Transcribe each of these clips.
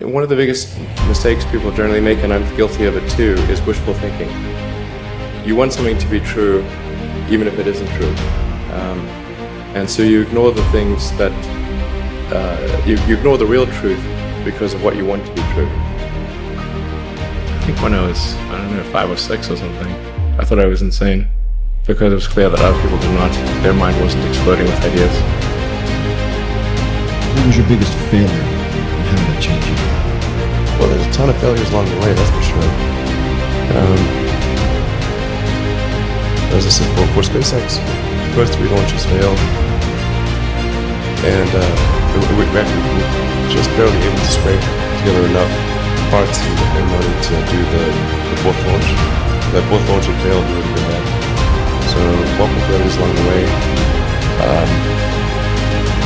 One of the biggest mistakes people generally make, and I'm guilty of it too, is wishful thinking. You want something to be true, even if it isn't true. And so you ignore the things that, you ignore the real truth because of what you want to be true. I think when I was, 5 or 6 or something, I thought I was insane because it was clear that other people did not. Their mind wasn't exploding with ideas. What was your biggest failure and how did it change you? Well, there's a ton of failures along the way, that's for sure. As I said, for SpaceX, the first 3 launches failed. And we were just barely able to scrape together enough parts and money to do the 4th launch. If that 4th launch had failed, we would have been dead. So, multiple failures along the way.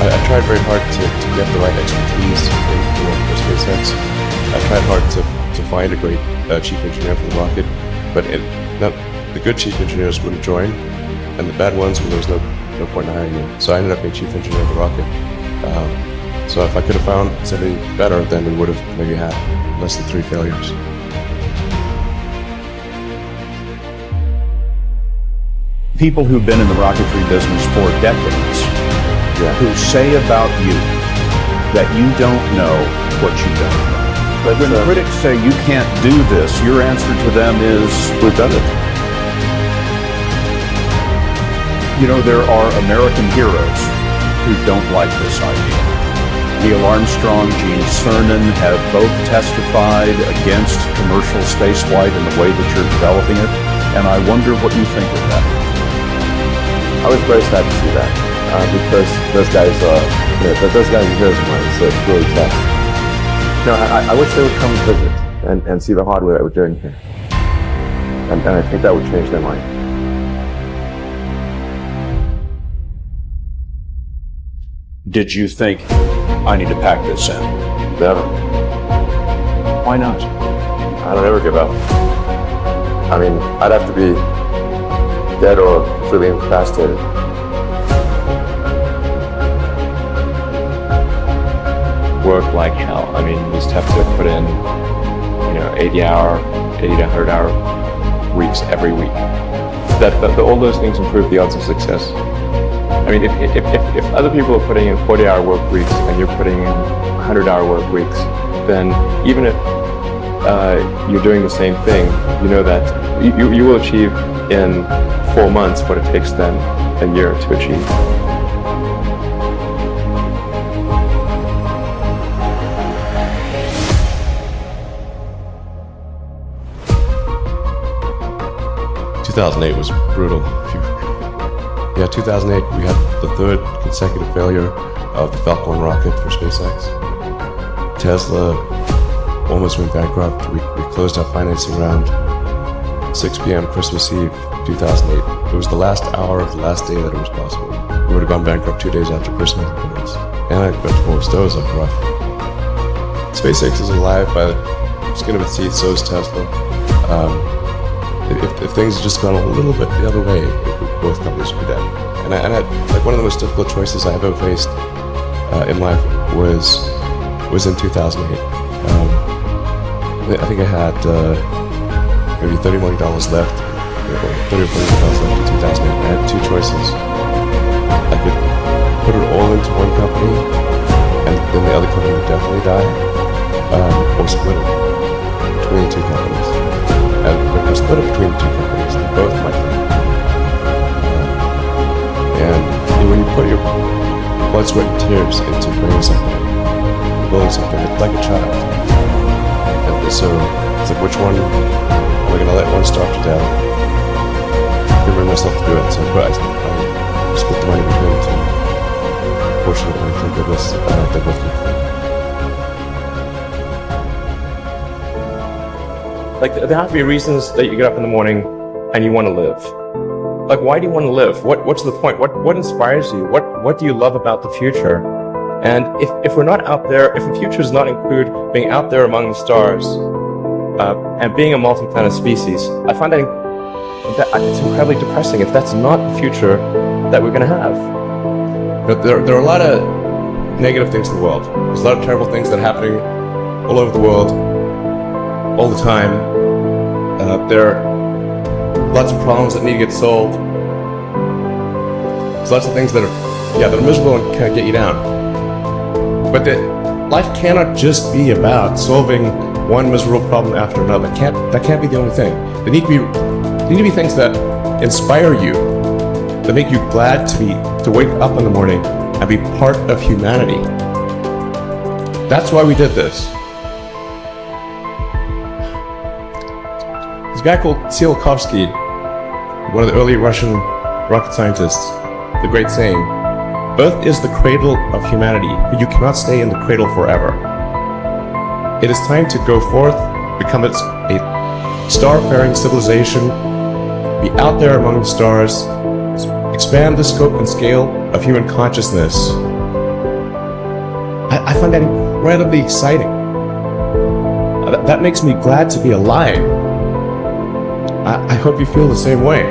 I tried very hard to get the right expertise for SpaceX. I tried hard to find a great chief engineer for the rocket, but the good chief engineers wouldn't join, and the bad ones, there was no point in hiring them. So I ended up being chief engineer of the rocket. So if I could have found something better, then we would have maybe had less than 3 failures. People who've been in the rocketry business for decades, who say about you that you don't know what you don't know. But when critics say you can't do this, your answer to them is, we've done it. You know, there are American heroes who don't like this idea. Neil Armstrong, Gene Cernan have both testified against commercial spaceflight in the way that you're developing it, and I wonder what you think of that. I was very sad to see that, because those guys are heroes of mine, so it's really tough. No, I wish they would come visit and see the hardware that we're doing here. And I think that would change their mind. Did you think, I need to pack this in? Never. Why not? I don't ever give up. I mean, I'd have to be dead or completely incapacitated. Work like hell. I mean, you just have to put in, 80 to 100 hour weeks every week. All those things improve the odds of success. I mean, if other people are putting in 40-hour work weeks and you're putting in 100-hour work weeks, then even if you're doing the same thing, you know that you will achieve in 4 months what it takes them a year to achieve. In 2008 was brutal. 2008 we had the 3rd consecutive failure of the Falcon rocket for SpaceX. Tesla almost went bankrupt. We closed our financing round 6 p.m. Christmas Eve 2008. It was the last hour of the last day that it was possible. We would have gone bankrupt 2 days after Christmas. And I went to more stoves like rough. SpaceX is alive by the skin of its teeth, so is Tesla. If things had just gone a little bit the other way, both companies would be dead. And I had, one of the most difficult choices I've ever faced in life was in 2008. I think I had maybe $30 million left, $30 or $40 left in 2008. I had 2 choices. I could put it all into one company, and then the other company would definitely die, or split it between 2 companies. And if I split it between 2 companies, they both might die. And when you put your blood, sweat, and tears into creating something, building something, it's like a child. And so it's like, which one am I going to let one starve to death? I can bring myself to do it, so I split the money between the 2. Fortunately, thank goodness, they're both equal. Like, there have to be reasons that you get up in the morning and you want to live. Like, why do you want to live? What's the point? What inspires you? What do you love about the future? And if we're not out there, if the future does not include being out there among the stars and being a multi-planet species, I find that it's incredibly depressing if that's not the future that we're going to have. But there are a lot of negative things in the world. There's a lot of terrible things that are happening all over the world, all the time. There are lots of problems that need to get solved. There's lots of things that are miserable and kind of get you down. But life cannot just be about solving one miserable problem after another. That can't be the only thing. There need to be things that inspire you, that make you glad to wake up in the morning and be part of humanity. That's why we did this. This guy called Tsiolkovsky, one of the early Russian rocket scientists, the great saying, "Earth is the cradle of humanity, but you cannot stay in the cradle forever." It is time to go forth, become a star-faring civilization, be out there among the stars, expand the scope and scale of human consciousness. I find that incredibly exciting. That makes me glad to be alive. I hope you feel the same way.